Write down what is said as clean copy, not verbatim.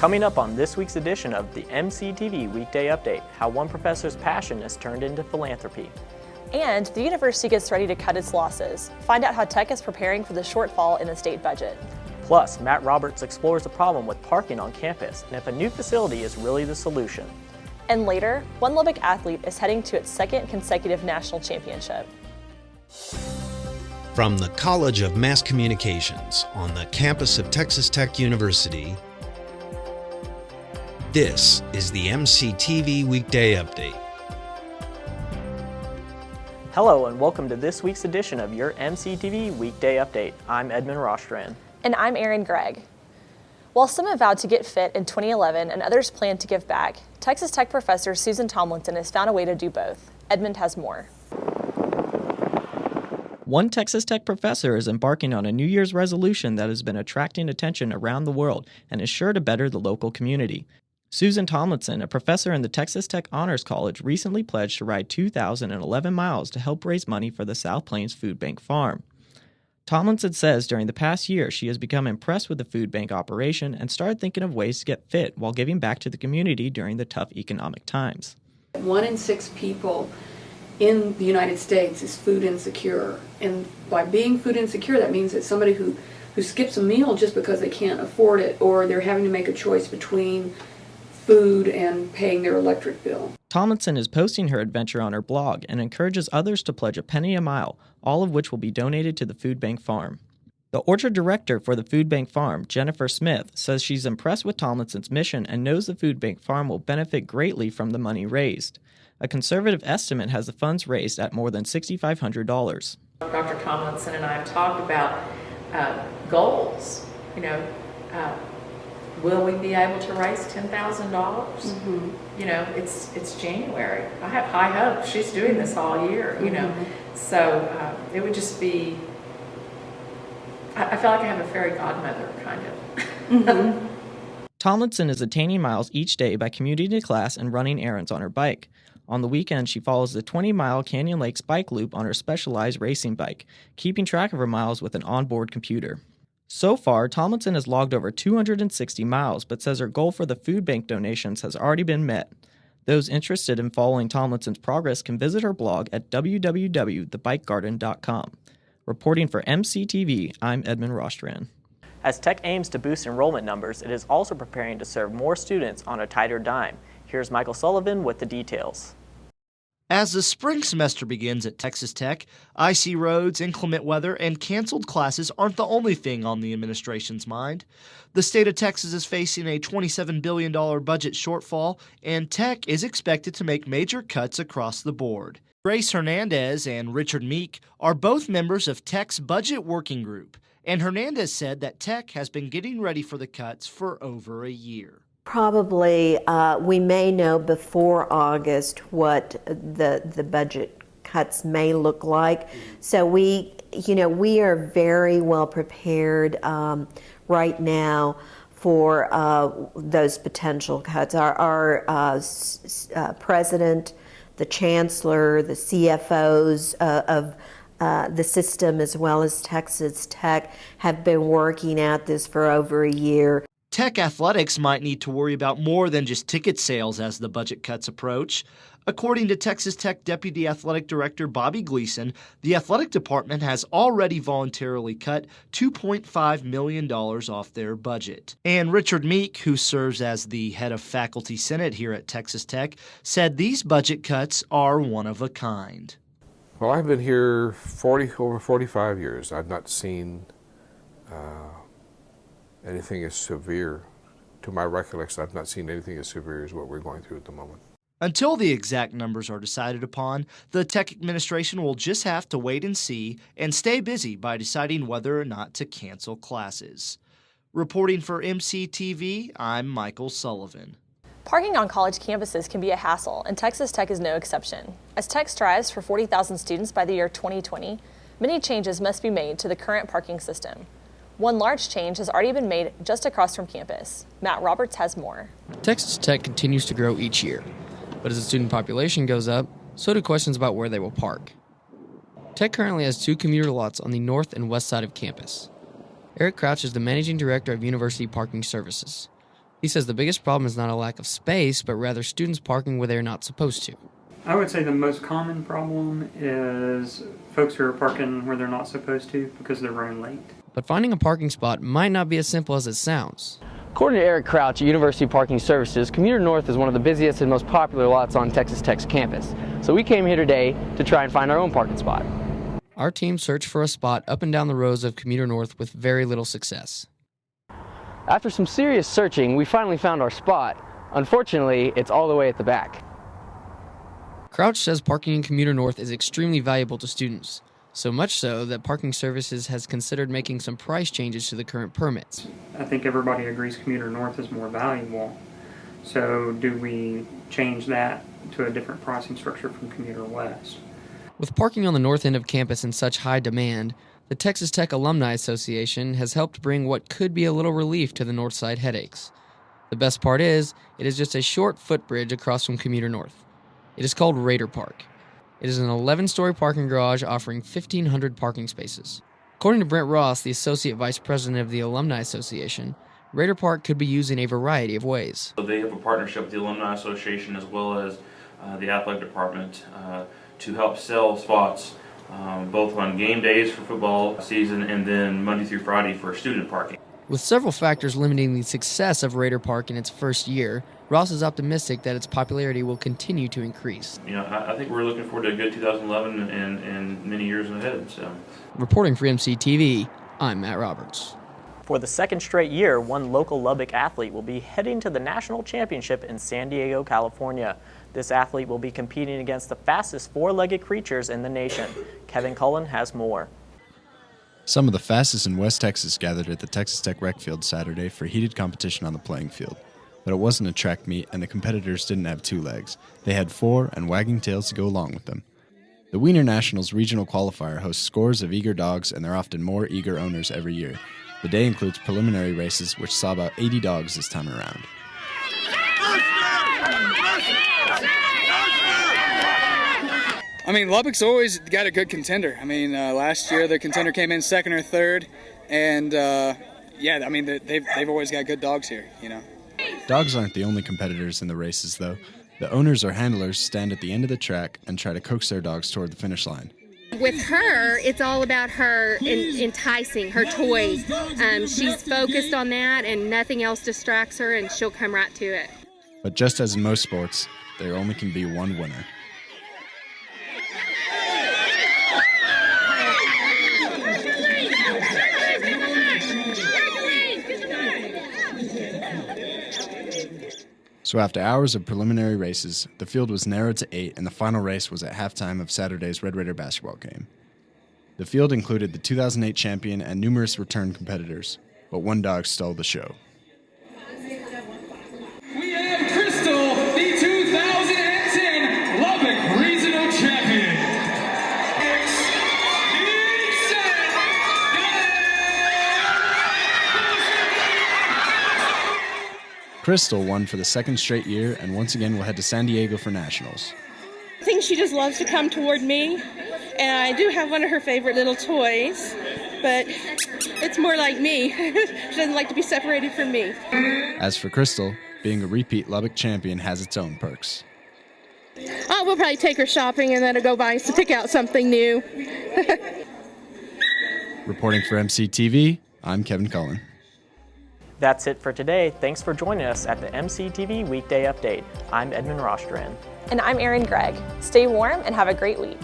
Coming up on this week's edition of the MCTV Weekday Update, how one professor's passion is turned into philanthropy. And the university gets ready to cut its losses. Find out how Tech is preparing for the shortfall in the state budget. Plus, Matt Roberts explores the problem with parking on campus and if a new facility is really the solution. And later, one Lubbock athlete is heading to its second consecutive national championship. From the College of Mass Communications on the campus of Texas Tech University, this is the MCTV Weekday Update. Hello and welcome to this week's edition of your MCTV Weekday Update. I'm Edmund Rostran. And I'm Erin Gregg. While some have vowed to get fit in 2011 and others plan to give back, Texas Tech professor Susan Tomlinson has found a way to do both. Edmund has more. One Texas Tech professor is embarking on a New Year's resolution that has been attracting attention around the world and is sure to better the local community. Susan Tomlinson, a professor in the Texas Tech Honors College, recently pledged to ride 2,011 miles to help raise money for the South Plains Food Bank Farm. Tomlinson says during the past year she has become impressed with the food bank operation and started thinking of ways to get fit while giving back to the community during the tough economic times. 1 in 6 people in the United States is food insecure, and by being food insecure, that means that somebody who skips a meal just because they can't afford it, or they're having to make a choice between food and paying their electric bill. Tomlinson is posting her adventure on her blog and encourages others to pledge a penny a mile, all of which will be donated to the food bank farm. The orchard director for the food bank farm, Jennifer Smith, says she's impressed with Tomlinson's mission and knows the food bank farm will benefit greatly from the money raised. A conservative estimate has the funds raised at more than $6,500. Dr. Tomlinson and I have talked about goals. Will we be able to raise $10,000? Mm-hmm. It's January. I have high hopes. She's doing this all year, So it would just be, I feel like I have a fairy godmother, kind of. Mm-hmm. Tomlinson is attaining miles each day by commuting to class and running errands on her bike. On the weekend, she follows the 20-mile Canyon Lakes bike loop on her specialized racing bike, keeping track of her miles with an onboard computer. So far, Tomlinson has logged over 260 miles, but says her goal for the food bank donations has already been met. Those interested in following Tomlinson's progress can visit her blog at www.thebikegarden.com. Reporting for MCTV, I'm Edmund Rostran. As Tech aims to boost enrollment numbers, it is also preparing to serve more students on a tighter dime. Here's Michael Sullivan with the details. As the spring semester begins at Texas Tech, icy roads, inclement weather, and canceled classes aren't the only thing on the administration's mind. The state of Texas is facing a $27 billion budget shortfall, and Tech is expected to make major cuts across the board. Grace Hernandez and Richard Meek are both members of Tech's budget working group, and Hernandez said that Tech has been getting ready for the cuts for over a year. Probably we may know before August what the budget cuts may look like. So we are very well prepared right now for those potential cuts. Our president, the chancellor, the CFOs of the system, as well as Texas Tech, have been working at this for over a year. Tech athletics might need to worry about more than just ticket sales as the budget cuts approach. According to Texas Tech Deputy Athletic Director Bobby Gleason, the athletic department has already voluntarily cut $2.5 million off their budget. And Richard Meek, who serves as the head of Faculty Senate here at Texas Tech, said these budget cuts are one of a kind. Well, I've been here over 45 years. I've not seen anything as severe. To my recollection, I've not seen anything as severe as what we're going through at the moment. Until the exact numbers are decided upon, the Tech administration will just have to wait and see and stay busy by deciding whether or not to cancel classes. Reporting for MCTV, I'm Michael Sullivan. Parking on college campuses can be a hassle, and Texas Tech is no exception. As Tech strives for 40,000 students by the year 2020, many changes must be made to the current parking system. One large change has already been made just across from campus. Matt Roberts has more. Texas Tech continues to grow each year, but as the student population goes up, so do questions about where they will park. Tech currently has 2 commuter lots on the north and west side of campus. Eric Crouch is the managing director of University Parking Services. He says the biggest problem is not a lack of space, but rather students parking where they're not supposed to. I would say the most common problem is folks who are parking where they're not supposed to because they're running late. But finding a parking spot might not be as simple as it sounds. According to Eric Crouch at University Parking Services, Commuter North is one of the busiest and most popular lots on Texas Tech's campus. So we came here today to try and find our own parking spot. Our team searched for a spot up and down the rows of Commuter North with very little success. After some serious searching, we finally found our spot. Unfortunately, it's all the way at the back. Crouch says parking in Commuter North is extremely valuable to students, so much so that Parking Services has considered making some price changes to the current permits. I think everybody agrees Commuter North is more valuable. So do we change that to a different pricing structure from Commuter West? With parking on the north end of campus in such high demand, the Texas Tech Alumni Association has helped bring what could be a little relief to the north side headaches. The best part is, it is just a short footbridge across from Commuter North. It is called Raider Park. It is an 11-story parking garage offering 1,500 parking spaces. According to Brent Ross, the Associate Vice President of the Alumni Association, Raider Park could be used in a variety of ways. So they have a partnership with the Alumni Association as well as the athletic department to help sell spots both on game days for football season and then Monday through Friday for student parking. With several factors limiting the success of Raider Park in its first year, Ross is optimistic that its popularity will continue to increase. You know, I think we're looking forward to a good 2011 and many years ahead. So, reporting for MCTV, I'm Matt Roberts. For the second straight year, one local Lubbock athlete will be heading to the national championship in San Diego, California. This athlete will be competing against the fastest four-legged creatures in the nation. Kevin Cullen has more. Some of the fastest in West Texas gathered at the Texas Tech Rec Field Saturday for heated competition on the playing field. But it wasn't a track meet, and the competitors didn't have two legs. They had four and wagging tails to go along with them. The Wiener Nationals regional qualifier hosts scores of eager dogs, and there are often more eager owners every year. The day includes preliminary races, which saw about 80 dogs this time around. I mean, Lubbock's always got a good contender. I mean, last year the contender came in second or third, and yeah, I mean, they've always got good dogs here, you know. Dogs aren't the only competitors in the races, though. The owners or handlers stand at the end of the track and try to coax their dogs toward the finish line. With her, it's all about her enticing, her toy. She's focused on that, and nothing else distracts her, and she'll come right to it. But just as in most sports, there only can be one winner. So after hours of preliminary races, the field was narrowed to 8 and the final race was at halftime of Saturday's Red Raider basketball game. The field included the 2008 champion and numerous return competitors, but one dog stole the show. We have Crystal, the 2010 Lubbock Regional Champion. Crystal won for the second straight year and once again will head to San Diego for nationals. I think she just loves to come toward me, and I do have one of her favorite little toys, but it's more like me. She doesn't like to be separated from me. As for Crystal, being a repeat Lubbock champion has its own perks. Oh, we'll probably take her shopping and then go pick out something new. Reporting for MCTV, I'm Kevin Cullen. That's it for today. Thanks for joining us at the MCTV Weekday Update. I'm Edmund Rostran. And I'm Erin Gregg. Stay warm and have a great week.